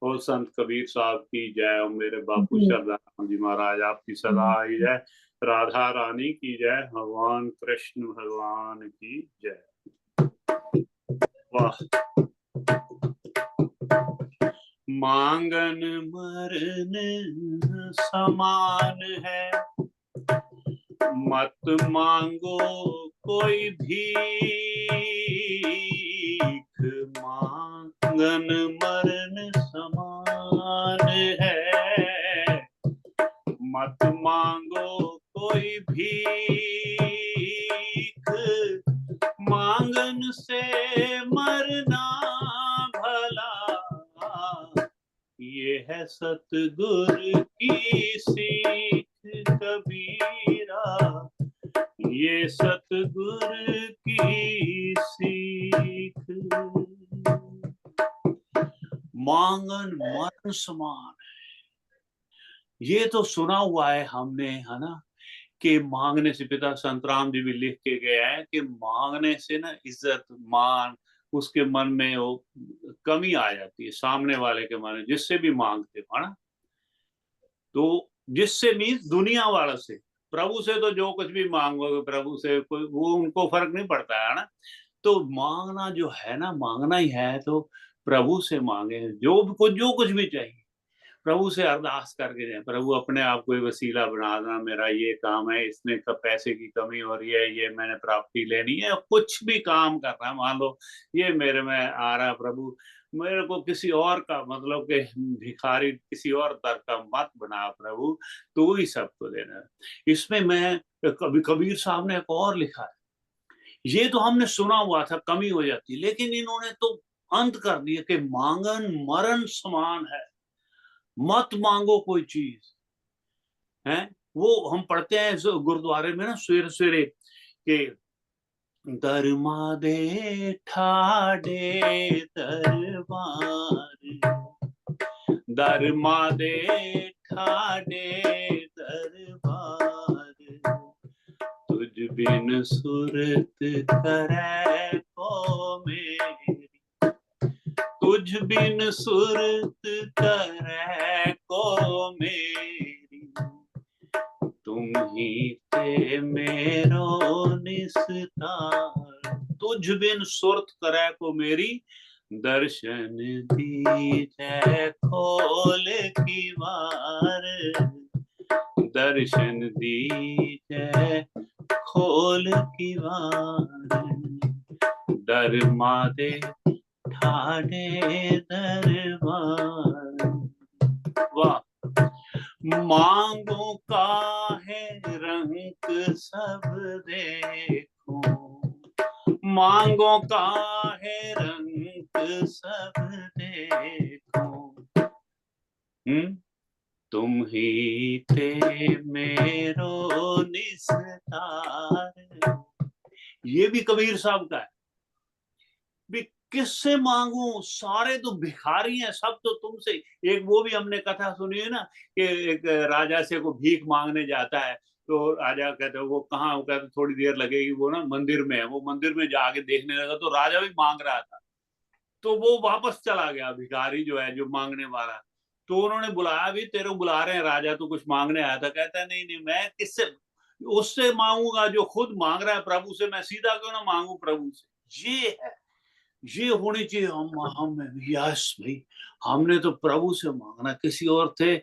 हो संत कबीर साहब की जय। और मेरे बापू जी। श्रद्धाराम जी महाराज आपकी सदा ही जय। राधा रानी की जय। भगवान कृष्ण भगवान की जय। वाह। मांगन मरण समान है, मत मांगो कोई भीख। मांगन मरण समान है, मत मांगो कोई भीख। मांगन से मरना भला, ये है सतगुरु की सीख कबीरा, ये सतगुरु की सीख। मांगन मरण समान है, ये तो सुना हुआ है हमने, है ना, कि मांगने से, पिता संतराम जी भी लिख के गए हैं कि मांगने से ना इज्जत मान उसके मन में वो कमी आ जाती है, सामने वाले के मन में, जिससे भी मांगते हो, है ना। तो जिससे मीन्स दुनिया वालों से, प्रभु से तो जो कुछ भी मांगोगे प्रभु से कोई वो उनको फर्क नहीं पड़ता है ना। तो मांगना जो है ना, मांगना ही है तो प्रभु से मांगे, जो कुछ भी चाहिए प्रभु से अरदास करके जाए। प्रभु अपने आप को वसीला बना देना, मेरा ये काम है, इसमें कब पैसे की कमी हो रही है, ये मैंने प्राप्ति लेनी है, कुछ भी काम कर रहा है, मान लो ये मेरे में आ रहा है प्रभु, मेरे को किसी और का मतलब कि भिखारी किसी और दर का मत बना प्रभु, तो ही सबको देना है। इसमें मैं कभी कबीर साहब ने एक और लिखा है, ये तो हमने सुना हुआ था कमी हो जाती, लेकिन इन्होंने तो अंत कर दिया कि मांगन मरण समान है, मत मांगो कोई चीज है। वो हम पढ़ते हैं गुरुद्वारे में ना सवेरे सवेरे के, दरमा दे ठाडे दरबार, दरमा दे ठाडे दरबार, तुझ बिन सुरत करे को मेरी, तुझ बिन सुरत करे को मेरी, तुम ही ते मेरो निस्तार। तुझ बिन सुरत करे को मेरी, दर्शन दीजै खोल की वार, दर्शन दीजै खोल की वार, दरमा दे ठाणे दरबार। वाह। मांगो काहे रंग सब देखो, मांगो काहे रंग सब देखो, तुम ही थे मेरो निस्तार। ये भी कबीर साहब का है। भी किससे मांगू, सारे तो भिखारी हैं, सब तो तुमसे। एक वो भी हमने कथा सुनी है ना कि एक राजा से को भीख मांगने जाता है, तो राजा कहते वो कहाँ, वो कहते थोड़ी देर लगेगी, वो ना मंदिर में है। वो मंदिर में जाके देखने लगा तो राजा भी मांग रहा था, तो वो वापस चला गया भिखारी जो है, जो मांगने वाला। तो उन्होंने बुलाया, भी तेरे को बुला रहे हैं राजा, तो कुछ मांगने आया था। कहता है नहीं नहीं, मैं किससे उससे मांगूंगा जो खुद मांग रहा है प्रभु से, मैं सीधा क्यों ना मांगू प्रभु से। ये है, ये होनी चाहिए हम यस भाई, हमने तो प्रभु से मांगना, किसी और थे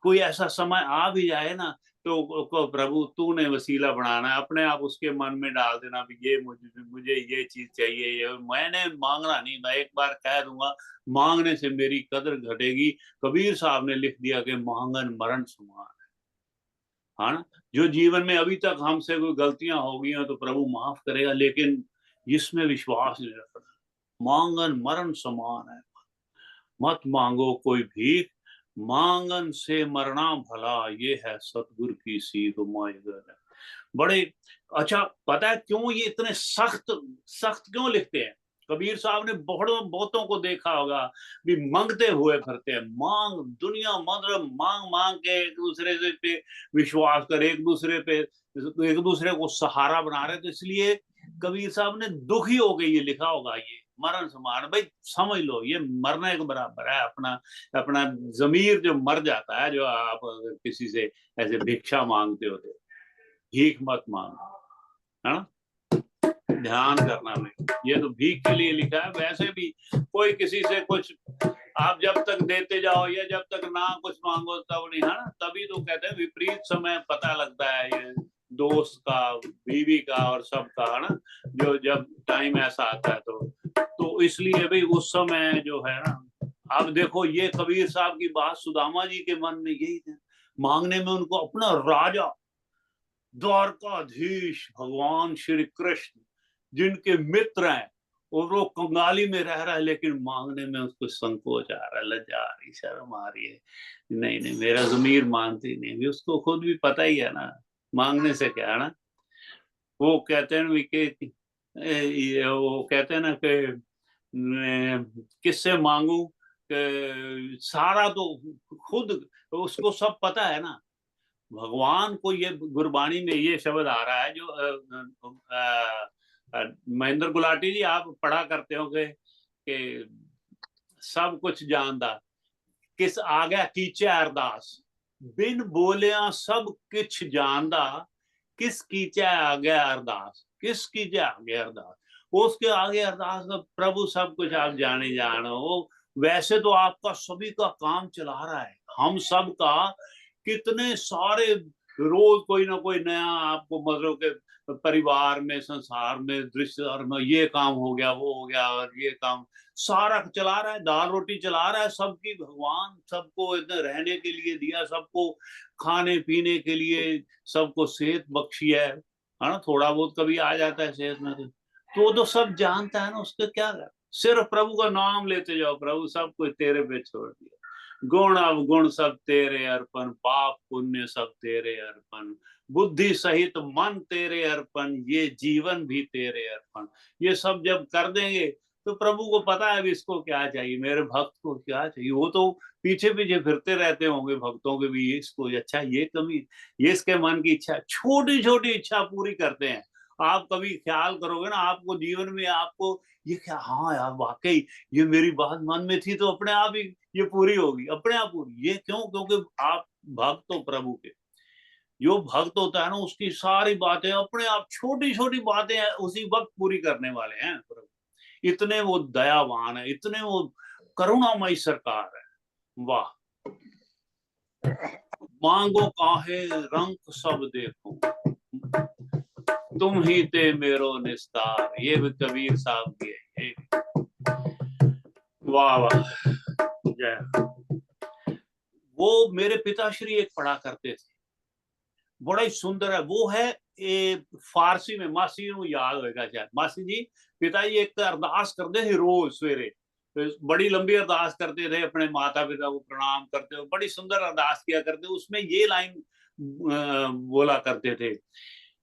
कोई ऐसा समय आ भी जाए ना, तो प्रभु तूने वसीला बनाना है, अपने आप उसके मन में डाल देना भी ये मुझे मुझे ये चीज चाहिए, ये मैंने मांगना नहीं, मैं एक बार कह दूंगा, मांगने से मेरी कदर घटेगी। कबीर साहब ने लिख दिया कि मांगन मरण समान है ना। जो जीवन में अभी तक हमसे कोई गलतियां हो गई हैं तो प्रभु माफ करेगा, लेकिन इसमें विश्वास नहीं रखना। मांगन मरण समान है, मत मांगो कोई भीख, मांगन से मरना भला, ये है सतगुरु की सीख। बड़े अच्छा, पता है क्यों ये इतने सख्त सख्त क्यों लिखते हैं? कबीर साहब ने बहुत बहुतों को देखा होगा भी मांगते हुए फिरते हैं, मांग दुनिया मतलब मांग मांग के एक दूसरे से पे विश्वास कर, एक दूसरे पे एक दूसरे को सहारा बना रहे, तो इसलिए कबीर साहब ने दुखी होकर ये लिखा होगा ये मरण से मारना, भाई समझ लो ये मरने के बराबर है। अपना अपना जमीर जो मर जाता है, जो आप अगर किसी से ऐसे भिक्षा मांगते हो तो भीख मत मांगो, है ना, ध्यान करना में, ये तो भीख के लिए लिखा है। वैसे भी कोई किसी से कुछ आप जब तक देते जाओ या जब तक ना कुछ मांगो तब नहीं, है ना, तभी तो कहते हैं विपरीत समय पता लगता है ये दोस्त का, बीवी का और सबका, है ना, जो जब टाइम ऐसा आता है तो इसलिए भाई उस समय जो है ना, अब देखो ये कबीर साहब की बात सुदामा जी के मन में यही थी, मांगने में उनको अपना राजा द्वारकाधीश भगवान श्री कृष्ण जिनके मित्र हैं, और वो कंगाली में रह रहा है, लेकिन मांगने में उसको संकोच आ रहा है, लज्जा आ रही, शर्म आ रही है, नहीं नहीं मेरा ज़मीर मानती नहीं, उसको खुद भी पता ही है ना मांगने से क्या है ना। वो कहते हैं कि वो कहते हैं ना कि किससे मांगू, सारा तो खुद उसको सब पता है ना। भगवान को ये गुरबाणी में ये शब्द आ रहा है जो महेंद्र गुलाटी जी आप पढ़ा करते हो कि सब कुछ जानदा किस आ गया कीचे अरदास, बिन बोलिया सब कुछ जानदा किस कीचे आ गया अरदास, किस कीचे आ गया अरदास, उसके आगे अरदास का प्रभु सब कुछ आप जाने जानो। वैसे तो आपका सभी का काम चला रहा है, हम सब का कितने सारे रोज कोई ना कोई नया आपको मतलब के परिवार में, संसार में, रिश्तेदार में ये काम हो गया, वो हो गया, और ये काम सारा चला रहा है, दाल रोटी चला रहा है सबकी। भगवान सबको इधर रहने के लिए दिया, सबको खाने पीने के लिए, सबको सेहत बख्शी है ना, थोड़ा बहुत कभी आ जाता है सेहत में तो वो तो सब जानता है ना, उसके क्या कर, सिर्फ प्रभु का नाम लेते जाओ, प्रभु सब कुछ तेरे पे छोड़ दिया। गुण अवगुण सब तेरे अर्पण, पाप पुण्य सब तेरे अर्पण, बुद्धि सहित मन तेरे अर्पण, ये जीवन भी तेरे अर्पण। ये सब जब कर देंगे तो प्रभु को पता है इसको क्या चाहिए, मेरे भक्त को क्या चाहिए। वो तो पीछे पीछे फिरते रहते होंगे भक्तों के भी, इसको अच्छा ये कमी, ये इसके मन की इच्छा, छोटी छोटी इच्छा पूरी करते हैं। आप कभी ख्याल करोगे ना, आपको जीवन में आपको ये क्या, हाँ यार वाकई ये मेरी बात मन में थी, तो अपने आप ही ये पूरी होगी, अपने आप पूरी। ये क्यों? क्योंकि आप भक्त हो प्रभु के। जो भक्त होता है ना उसकी सारी बातें अपने आप, छोटी छोटी बातें उसी वक्त पूरी करने वाले हैं प्रभु। इतने वो दयावान है, इतने वो करुणामयी सरकार है, वाह। मांगो काहे रंग सब देखो, तुम ही ते मेरो निस्तार, ये भी कबीर साहब की है। वाह वाह जय। वो मेरे पिताश्री एक पढ़ा करते थे, बड़ा ही सुंदर है वो है, फारसी में, मासी को याद होगा शायद, मासी जी पिताजी एक अरदास करते थे रोज सवेरे, बड़ी लंबी अरदास करते थे, अपने माता पिता को प्रणाम करते हुए बड़ी सुंदर अरदास किया करते। उसमें ये लाइन बोला करते थे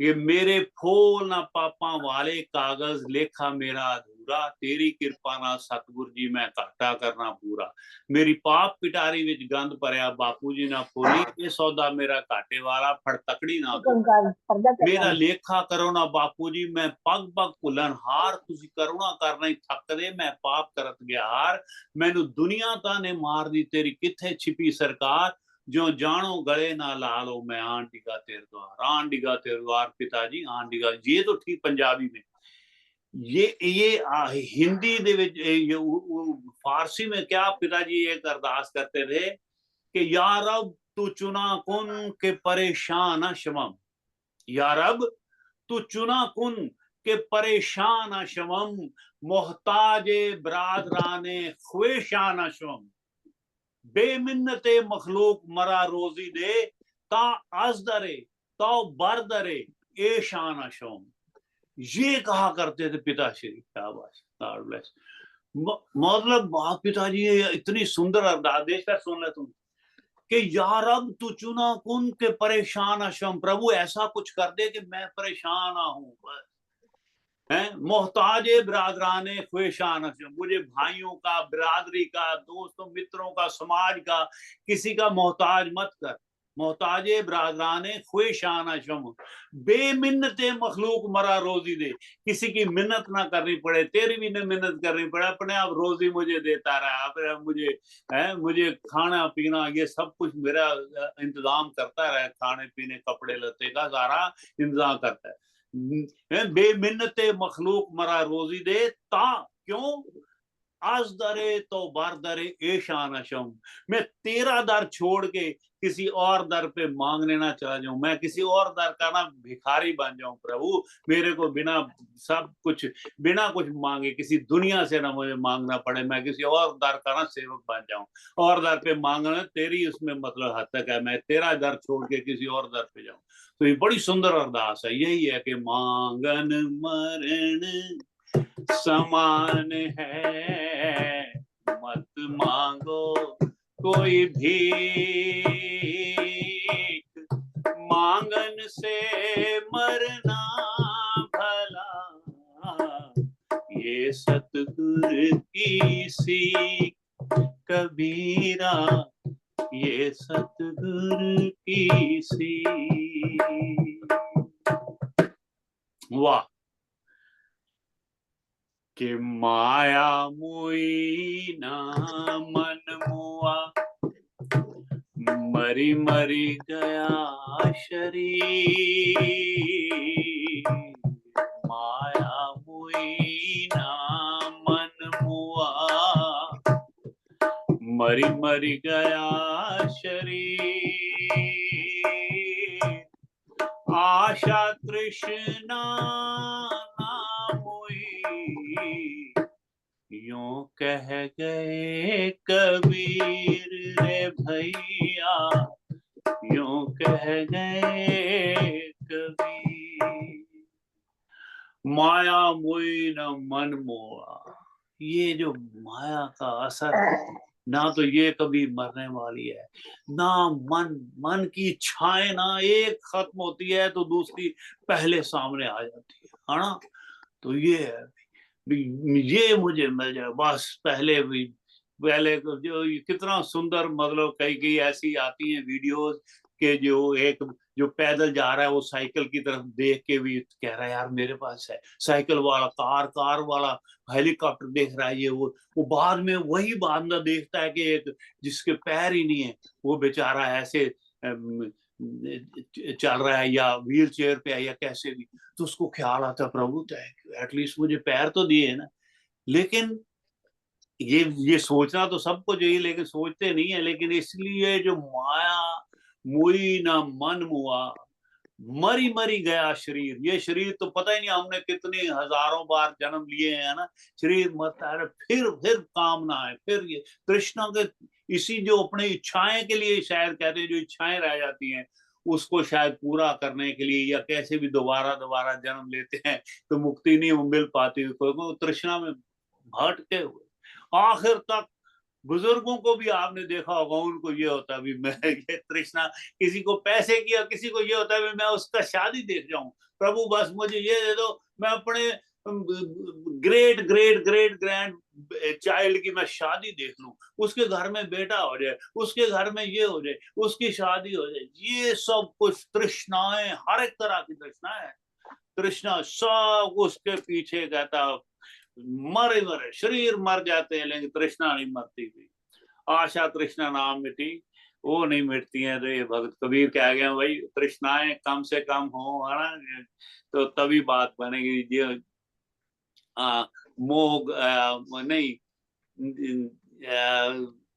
कि मेरे फूल ना पापा वाले कागज लेखा मेरा अधूरा, तेरी कृपा ना सतगुरु जी मैं घाटा करना पूरा, मेरी पाप पिटारी विच गंद भरिया बापू जी ना खोली, ये सौदा मेरा घाटे वाला फड़ तकड़ी ना मेरा लेखा करो ना बापू जी, मैं पग पग भुलन हार, तुसी करुणा कर नहीं थकदे, मैं पाप करत गया हार, मैनू दुनिया ताने मार दी, तेरी किथे छिपी सरकार, जो जानो गले ना ला लो, मैं आन डिगा तेरे द्वार, आन डिगा तेरे द्वार पिताजी, आन डिगा। ये तो ठीक पंजाबी में, ये हिंदी दे विच फारसी में क्या पिताजी एक अरदास करते थे कि या रब तू चुना कुन के परेशान शमम, या रब तू चुना कुन के परेशान शमम, मोहताजे बरादराने ख्वेशान शमम, बेमिन्नते मखलूक मरा रोजी दे, ता अजदरे ता बरदरे ए शान शोम। ये कहा करते थे पिताश्री, क्या बात, मतलब बाप पिताजी इतनी सुंदर अरदास, देश का सुन ले तुम कि यार अब तू चुना कुन के परेशान अशम, प्रभु ऐसा कुछ कर दे कि मैं परेशान हूं, मोहताज बिरादराने ख्वेशान, मुझे भाइयों का, बिरादरी का, दोस्तों मित्रों का, समाज का, किसी का मोहताज मत कर। मोहताजे बरादराने ख्वेशाना शम, बेमिन्नते मखलूक मरा रोजी दे, किसी की मिन्नत ना करनी पड़े, तेरी भी ना मिन्नत करनी पड़े, अपने आप रोजी मुझे देता रहा, अपने मुझे खाना पीना ये सब कुछ मेरा इंतजाम करता रहा, खाने पीने कपड़े लत्ते का सारा इंतजाम करता है। बेमिन्नते मखलूक मरा रोजी दे ता क्यों आज दरे तो बार दरे ऐशान अशम, मैं तेरा दर छोड़ के किसी और दर पे मांगने ना चला जाऊं, मैं किसी और दर का ना भिखारी बन जाऊं प्रभु, मेरे को बिना सब कुछ बिना कुछ मांगे किसी दुनिया से ना मुझे मांगना पड़े, मैं किसी और दर का ना सेवक बन जाऊं। और दर पे मांगना तेरी उसमें मतलब हद तक है, मैं तेरा दर छोड़ के किसी और दर पे जाऊं। तो ये बड़ी सुंदर अरदास है, यही है कि मांगन मरण समान है, मत मांगो कोई भीख, मांगन से मरना भला, ये सतगुरु की सीख कबीरा, ये सतगुरु की सीख। वाह, कि माया मुई ना मन मुआ, मरी मरी गया शरीर, माया मुई ना मन मुआ, मरी मरी गया शरीर, आशा तृष्णा ना मोई, यूं कह गए कबीर रे भैया, यूं कह गए कबीर। माया मोई न मन मोआ, ये जो माया का असर ना तो ये कभी मरने वाली है, ना मन की इच्छाएं ना एक खत्म होती है तो दूसरी पहले सामने आ जाती है ना। तो ये है, ये मुझे मिल जाए बस, पहले जो कितना सुंदर, मतलब कई कई ऐसी आती हैं वीडियोस के जो एक जो पैदल जा रहा है वो साइकिल की तरफ देख के भी कह रहा है यार मेरे पास है साइकिल वाला, कार वाला हेलीकॉप्टर देख रहा है, ये वो बाद में वही बंदा देखता है कि एक जिसके पैर ही नहीं है वो बेचारा ऐसे चल रहा है या व्हील चेयर पे है या कैसे भी, तो उसको ख्याल आता प्रभु एटलीस्ट मुझे पैर तो दिए ना। लेकिन ये सोचना तो सबको चाहिए लेकिन सोचते नहीं है, लेकिन इसलिए जो माया मुई ना मन मुआ, मरी मरी गया शरीर, ये शरीर तो पता ही नहीं हमने कितने हजारों बार जन्म लिए हैं ना, शरीर मरता है, फिर कामना है, फिर ये तृष्णा के इसी जो अपनी इच्छाएं के लिए शायद कहते हैं जो इच्छाएं रह जाती हैं उसको शायद पूरा करने के लिए या कैसे भी दोबारा दोबारा जन्म लेते हैं तो मुक्ति नहीं मिल पाती, कोई तृष्णा में भटके हुए आखिर तक। बुजुर्गों को भी आपने देखा होगा, उनको ये होता भी मैं ये तृष्णा, किसी को पैसे की और किसी को ये होता है मैं उसका शादी देख जाऊं, प्रभु बस मुझे ये दे दो, मैं अपने great great great grand child की मैं शादी देख लूं, उसके घर में बेटा हो जाए, उसके घर में ये हो जाए, उसकी शादी हो जाए, ये सब कुछ तृष्णाएं, हर एक तरह की तृष्णाएं, तृष्णा सब उसके पीछे कहता, मरे मरे शरीर मर जाते हैं लेकिन तृष्णा नहीं मरती थी, आशा तृष्णा नाम मिटी वो नहीं मिटती है। तो ये भगत कबीर कह गए भाई तृष्णाएं कम से कम हो, है ना, तो तभी बात बनेगी। ये मोह नहीं,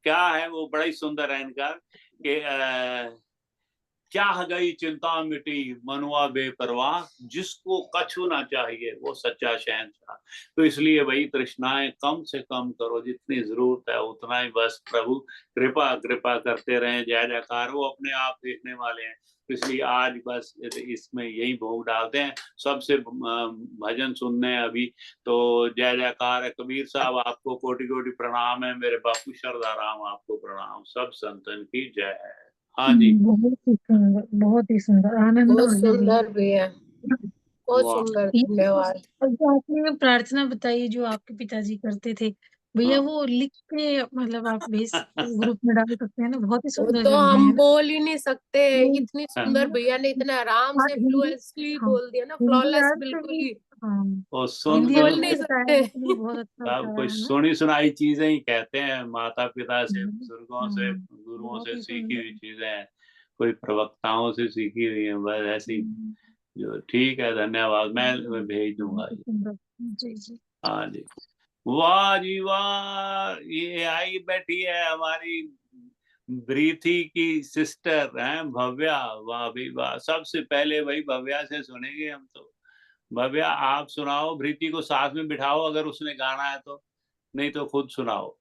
क्या है वो बड़ा ही सुंदर है इनका कि चाह गई चिंता मिटी मनुआ बेपरवाह, जिसको कछु ना चाहिए वो सच्चा शहंशाह। तो इसलिए भाई तृष्णाएं कम से कम करो, जितनी जरूरत है उतना ही बस, प्रभु कृपा कृपा करते रहें, जय जयकार वो अपने आप देखने वाले हैं। तो इसलिए आज बस इसमें यही भोग डालते हैं, सबसे भजन सुनने अभी तो जय जयकार है। कबीर साहब आपको कोटि कोटि प्रणाम है, मेरे बापू शरदाराम आपको प्रणाम, सब संतन की जय है। हाँ जी, बहुत ही सुंदर आनंद, बहुत सुंदर भैया, बहुत वाह सुंदर, धन्यवाद। और जो आपने प्रार्थना बताई जो आपके पिताजी करते थे भैया हाँ वो लिख के मतलब आप भेज ग्रुप में डाल सकते हैं ना, बहुत ही वो सुंदर तो शब्द हम हैं ना। बोल ही नहीं सकते, वो इतनी हाँ, सुंदर भैया ने इतना आराम और से हिंदी, फ्लुएंटली हाँ, बोल दिया ना, हिंदी फ्लॉलेस अर्थ बिल्कुल भी, ही। हाँ, और हम सुन हिंदी सुन बोल अर्थ भी नहीं बताया सकते। इसलिए बहुत अच्छा सब बताया कुछ है ना। सुनी सुनाई चीजें ही कहते हैं, माता पिता से, बुजुर्गों से, हाँ, गुरुओं बहुत से ही सीखी सुंदर। हुई चीजें हैं, कोई प्रवक्ताओं से सीखी हुई है, बस ऐसी। हम्म, जो ठीक है, धन्यवाद, मैं भेज दूंगा बहुत ही ये। सुंदर। जी जी। हाँ जी। वाह जी वाह, ये आई बैठी है हमारी ब्रीथी की सिस्टर हैं, भव्या। वाह भी वाह, सबसे पहले भाई भव्या से सुनेंगे हम तो। भव्या आप सुनाओ, प्रीति को साथ में बिठाओ अगर उसने गाना है तो, नहीं तो खुद सुनाओ।